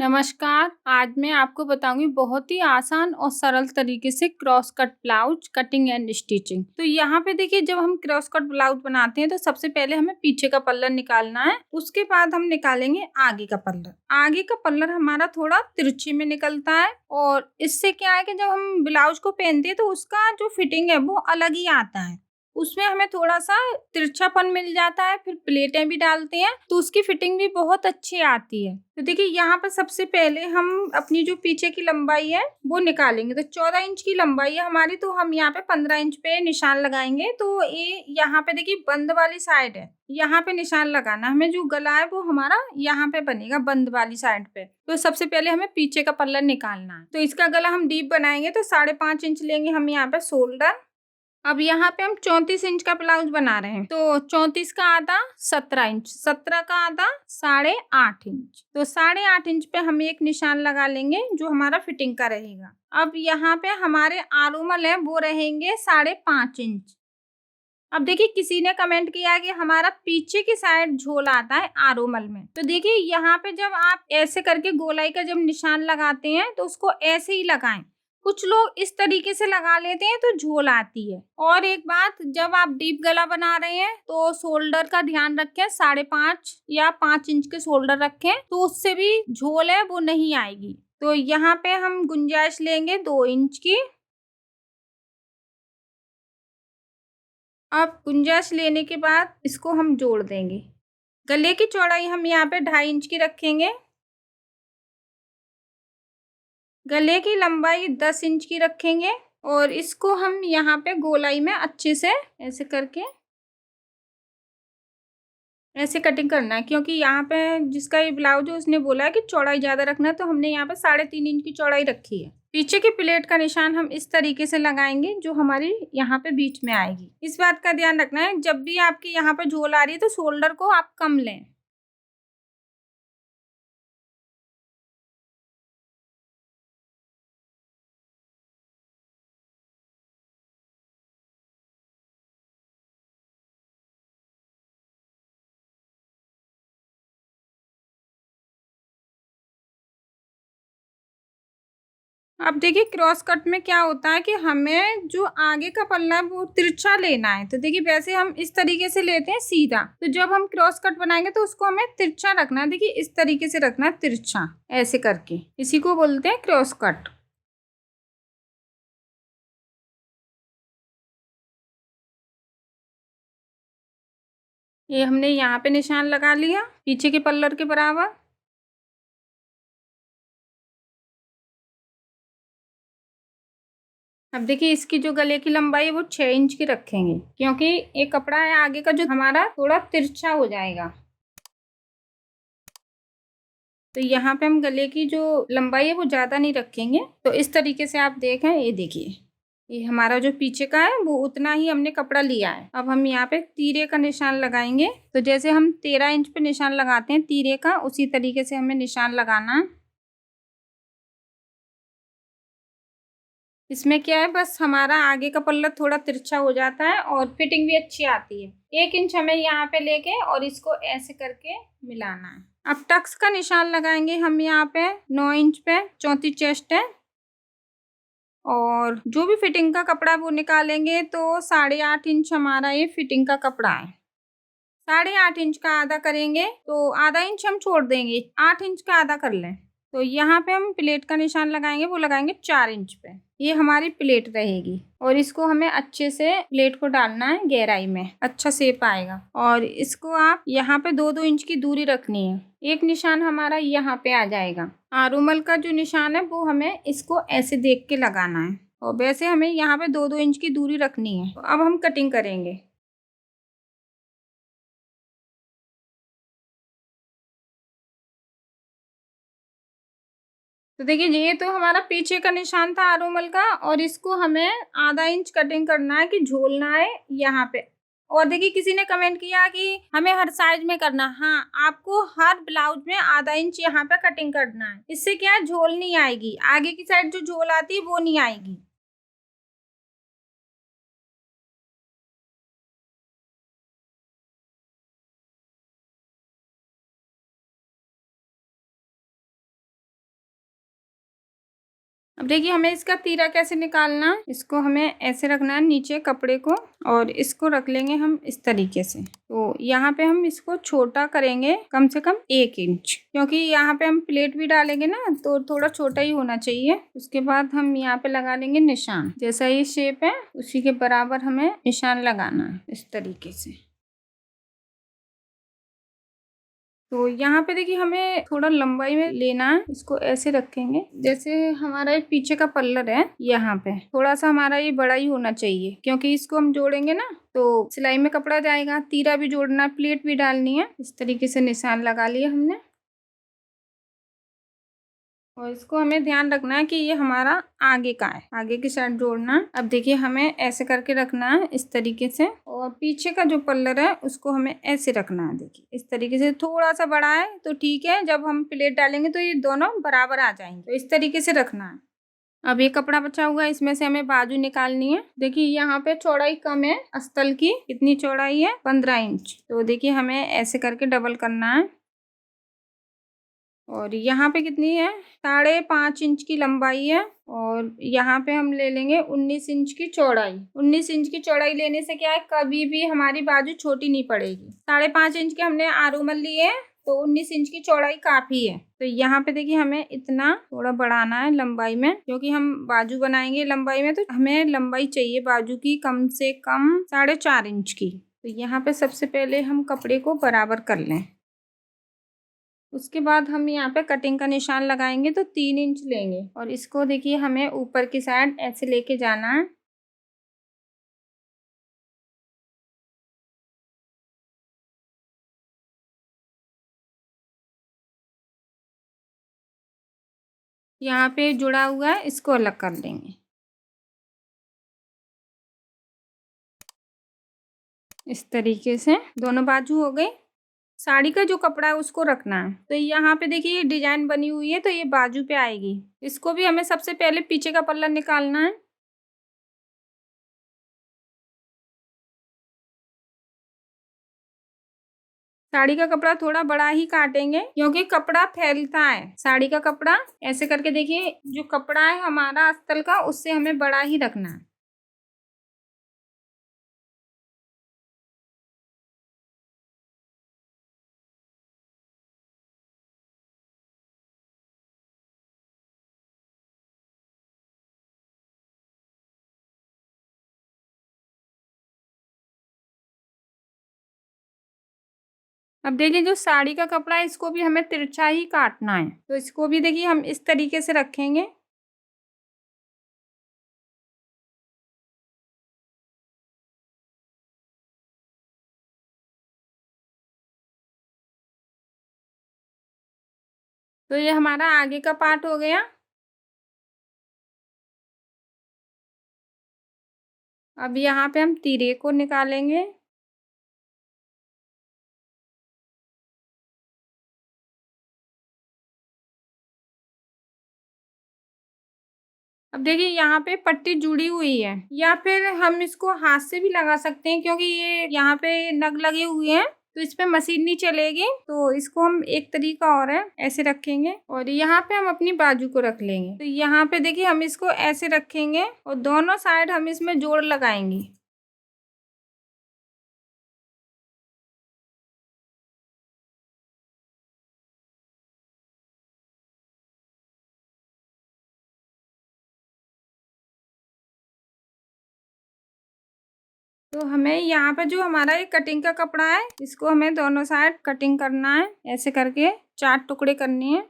नमस्कार, आज मैं आपको बताऊँगी बहुत ही आसान और सरल तरीके से cross cut blouse cutting and stitching. तो यहाँ पे देखिए जब हम क्रॉस कट ब्लाउज बनाते हैं तो सबसे पहले हमें पीछे का पल्ला निकालना है, उसके बाद हम निकालेंगे आगे का पल्ला। आगे का पल्ला हमारा थोड़ा तिरछे में निकलता है और इससे क्या है कि जब हम ब्लाउज को पहनते हैं तो उसका जो फिटिंग है वो अलग ही आता है। उसमें हमें थोड़ा-सा तिरछापन मिल जाता है, फिर प्लेटें भी डालते हैं, तो उसकी फिटिंग भी बहुत अच्छी आती है। तो देखिए यहाँ पर सबसे पहले हम अपनी जो पीछे की लंबाई है, वो निकालेंगे। तो 14 इंच की लंबाई है हमारी, तो हम यहाँ पे 15 इंच पे निशान लगाएँगे। तो ये यहाँ पे देखिए बंद वाली साइड है, यहाँ पे निशान लगाना है। हमें जो गला है वो हमारा यहाँ पे बनेगा बंद वाली साइड पे। तो सबसे पहले हमें पीछे का पल्ला निकालना है। तो इसका गला हम डीप बनाएँगे तो 5.5 इंच लेंगे हम यहाँ पे शोल्डर। अब यहाँ पे हम 34 इंच का ब्लाउज बना रहे हैं, तो 34 का आधा 17 इंच, 17 का आधा 8.5 इंच। तो 8.5 इंच पे हम एक निशान लगा लेंगे जो हमारा फिटिंग का रहेगा। अब यहाँ पे हमारे आरोमल है वो रहेंगे 5.5 इंच। अब देखिए किसी ने कमेंट किया कि हमारा पीछे की साइड झोल आता है आरोमल में। तो देखिए यहाँ पे जब आप ऐसे करके गोलाई का जब निशान लगाते हैं तो उसको ऐसे ही लगाएं। कुछ लोग इस तरीके से लगा लेते हैं तो झोल आती है। और एक बात, जब आप डीप गला बना रहे हैं तो शोल्डर का ध्यान रखें, 5.5 या 5 इंच के शोल्डर रखें, तो उससे भी झोल है वो नहीं आएगी। तो यहाँ पे हम गुंजाइश लेंगे 2 इंच की। अब गुंजाइश लेने के बाद इसको हम जोड़ देंगे। गले की चौड़ाई हम यहाँ पे 2.5 इंच की रखेंगे। गले की लंबाई 10 इंच की रखेंगे और इसको हम यहाँ पे गोलाई में अच्छे से ऐसे करके ऐसे कटिंग करना है, क्योंकि यहाँ पे जिसका ये ब्लाउज है उसने बोला है कि चौड़ाई ज्यादा रखना है, तो हमने यहाँ पे 3.5 इंच की चौड़ाई रखी है। पीछे की प्लेट का निशान हम इस तरीके से लगाएंगे जो हमारी यहाँ पे बीच में आएगी। इस बात का ध्यान रखना है, जब भी आपकी यहाँ पे झोल आ रही है तो शोल्डर को आप कम लें। अब देखिए क्रॉस कट में क्या होता है कि हमें जो आगे का पल्ला है वो तिरछा लेना है। तो देखिए वैसे हम इस तरीके से लेते हैं सीधा, तो जब हम क्रॉस कट बनाएंगे तो उसको हमें तिरछा रखना है। देखिए इस तरीके से रखना है तिरछा, ऐसे करके, इसी को बोलते हैं क्रॉस कट। ये हमने यहाँ पे निशान लगा लिया पीछे के पल्लर के बराबर। अब देखिए इसकी जो गले की लंबाई है वो 6 इंच की रखेंगे, क्योंकि ये कपड़ा है आगे का जो हमारा थोड़ा तिरछा हो जाएगा। तो यहाँ पे हम गले की जो लंबाई है वो ज्यादा नहीं रखेंगे। तो इस तरीके से आप देखें, ये देखिए ये हमारा जो पीछे का है वो उतना ही हमने कपड़ा लिया है। अब हम यहाँ पे तीरे का निशान लगाएंगे। तो जैसे हम 13 इंच पे निशान लगाते हैं तीरे का, उसी तरीके से हमें निशान लगाना है। इसमें क्या है, बस हमारा आगे का पल्ला थोड़ा तिरछा हो जाता है और फिटिंग भी अच्छी आती है। 1 इंच हमें यहाँ पे लेके और इसको ऐसे करके मिलाना है। अब टक्स का निशान लगाएंगे हम यहाँ पे 9 इंच पे, चौथी चेस्ट है। और जो भी फिटिंग का कपड़ा है वो निकालेंगे तो 8.5 इंच हमारा ये फिटिंग का कपड़ा है। 8.5 इंच का आधा करेंगे तो आधा इंच हम छोड़ देंगे, 8 इंच का आधा कर लें। तो यहाँ पे हम प्लेट का निशान लगाएंगे, वो लगाएंगे 4 इंच पे। ये हमारी प्लेट रहेगी और इसको हमें अच्छे से प्लेट को डालना है गहराई में, अच्छा शेप आएगा। और इसको आप यहाँ पे 2-2 इंच की दूरी रखनी है। एक निशान हमारा यहाँ पे आ जाएगा। आरोमल का जो निशान है वो हमें इसको ऐसे देख के लगाना है और वैसे हमें यहाँ पे 2-2 इंच की दूरी रखनी है। तो अब हम कटिंग करेंगे। तो देखिए ये तो हमारा पीछे का निशान था आरोमल का, और इसको हमें आधा इंच कटिंग करना है कि झोलना है यहाँ पे। और देखिए किसी ने कमेंट किया कि हमें हर साइज में करना, हाँ आपको हर ब्लाउज में आधा इंच यहाँ पे कटिंग करना है। इससे क्या है, झोल नहीं आएगी, आगे की साइड जो झोल आती है वो नहीं आएगी। अब देखिए हमें इसका तीरा कैसे निकालना है। इसको हमें ऐसे रखना है नीचे कपड़े को और इसको रख लेंगे हम इस तरीके से। तो यहाँ पे हम इसको छोटा करेंगे कम से कम 1 इंच, क्योंकि यहाँ पे हम प्लेट भी डालेंगे ना तो थोड़ा छोटा ही होना चाहिए। उसके बाद हम यहाँ पे लगा लेंगे निशान। जैसा ये शेप है उसी के बराबर हमें निशान लगाना है इस तरीके से। तो यहाँ पे देखिए हमें थोड़ा लंबाई में लेना है। इसको ऐसे रखेंगे जैसे हमारा ये पीछे का पल्लर है, यहाँ पे थोड़ा सा हमारा ये बड़ा ही होना चाहिए, क्योंकि इसको हम जोड़ेंगे ना तो सिलाई में कपड़ा जाएगा। तीरा भी जोड़ना है, प्लेट भी डालनी है। इस तरीके से निशान लगा लिया हमने और इसको हमें ध्यान रखना है कि ये हमारा आगे का है, आगे की साइड जोड़ना है। अब देखिए हमें ऐसे करके रखना है इस तरीके से, और पीछे का जो पल्लर है उसको हमें ऐसे रखना है। देखिए इस तरीके से, थोड़ा सा बड़ा है तो ठीक है, जब हम प्लेट डालेंगे तो ये दोनों बराबर आ जाएंगे। तो इस तरीके से रखना है। अब ये कपड़ा बचा हुआ है, इसमें से हमें बाजू निकालनी है। देखिए यहाँ पे चौड़ाई कम है अस्तर की। कितनी चौड़ाई है? 15 इंच। तो देखिए हमें ऐसे करके डबल करना है। और यहाँ पे कितनी है? 5.5 इंच की लंबाई है और यहाँ पे हम ले लेंगे 19 इंच की चौड़ाई। 19 इंच की चौड़ाई लेने से क्या है, कभी भी हमारी बाजू छोटी नहीं पड़ेगी। 5.5 इंच के हमने आरोमल लिए हैं तो 19 इंच की चौड़ाई काफी है। तो यहाँ पे देखिए हमें इतना थोड़ा बढ़ाना है लंबाई में, क्योंकि हम बाजू बनाएंगे लंबाई में, तो हमें लंबाई चाहिए बाजू की कम से कम 4.5 इंच की। तो यहाँ पे सबसे पहले हम कपड़े को बराबर कर लें। उसके बाद हम यहाँ पे कटिंग का निशान लगाएंगे तो 3 इंच लेंगे और इसको देखिए हमें ऊपर की साइड ऐसे लेके जाना है। यहाँ पे जुड़ा हुआ है, इसको अलग कर देंगे इस तरीके से। दोनों बाजू हो गई। साड़ी का जो कपड़ा है उसको रखना है। तो यहाँ पे देखिए ये डिजाइन बनी हुई है तो ये बाजू पे आएगी। इसको भी हमें सबसे पहले पीछे का पल्ला निकालना है। साड़ी का कपड़ा थोड़ा बड़ा ही काटेंगे, क्योंकि कपड़ा फैलता है साड़ी का कपड़ा। ऐसे करके देखिए जो कपड़ा है हमारा अस्तर का, उससे हमें बड़ा ही रखना है। अब देखिए जो साड़ी का कपड़ा है इसको भी हमें तिरछा ही काटना है। तो इसको भी देखिए हम इस तरीके से रखेंगे। तो ये हमारा आगे का पार्ट हो गया। अब यहाँ पे हम तीरे को निकालेंगे। अब देखिए यहाँ पे पट्टी जुड़ी हुई है, या फिर हम इसको हाथ से भी लगा सकते हैं, क्योंकि ये यहाँ पे नग लगे हुए हैं तो इस पे मशीन नहीं चलेगी। तो इसको हम एक तरीका और है, ऐसे रखेंगे और यहाँ पे हम अपनी बाजू को रख लेंगे। तो यहाँ पे देखिए हम इसको ऐसे रखेंगे और दोनों साइड हम इसमें जोड़ लगाएंगे। तो हमें यहाँ पे जो हमारा ये कटिंग का कपड़ा है इसको हमें दोनों साइड कटिंग करना है। ऐसे करके 4 टुकड़े करने हैं।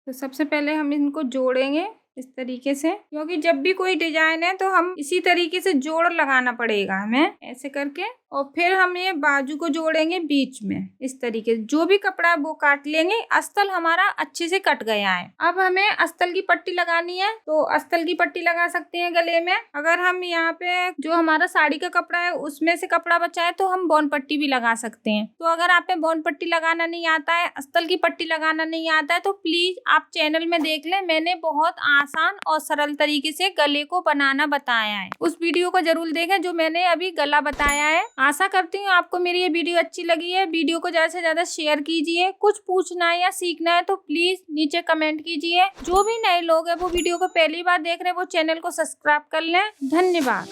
तो सबसे पहले हम इनको जोड़ेंगे इस तरीके से, क्योंकि जब भी कोई डिजाइन है तो हम इसी तरीके से जोड़ लगाना पड़ेगा हमें, ऐसे करके। और फिर हम ये बाजू को जोड़ेंगे बीच में इस तरीके से। जो भी कपड़ा है वो काट लेंगे। अस्तर हमारा अच्छे से कट गया है। अब हमें अस्तर की पट्टी लगानी है, तो अस्तर की पट्टी लगा सकते हैं गले में। अगर हम यहाँ पे जो हमारा साड़ी का कपड़ा है उसमें से कपड़ा बचा है तो हम बॉन पट्टी भी लगा सकते हैं। तो अगर आप पे बॉन पट्टी लगाना नहीं आता है, अस्तर की पट्टी लगाना नहीं आता है, तो प्लीज आप चैनल में देख लें। मैंने बहुत आसान और सरल तरीके से गले को बनाना बताया है। उस वीडियो को जरूर देखें जो मैंने अभी गला बताया है। आशा करती हूँ आपको मेरी ये वीडियो अच्छी लगी है। वीडियो को ज्यादा से ज्यादा शेयर कीजिए। कुछ पूछना है या सीखना है तो प्लीज नीचे कमेंट कीजिए। जो भी नए लोग हैं वो वीडियो को पहली बार देख रहे हैं वो चैनल को सब्सक्राइब कर लें। धन्यवाद।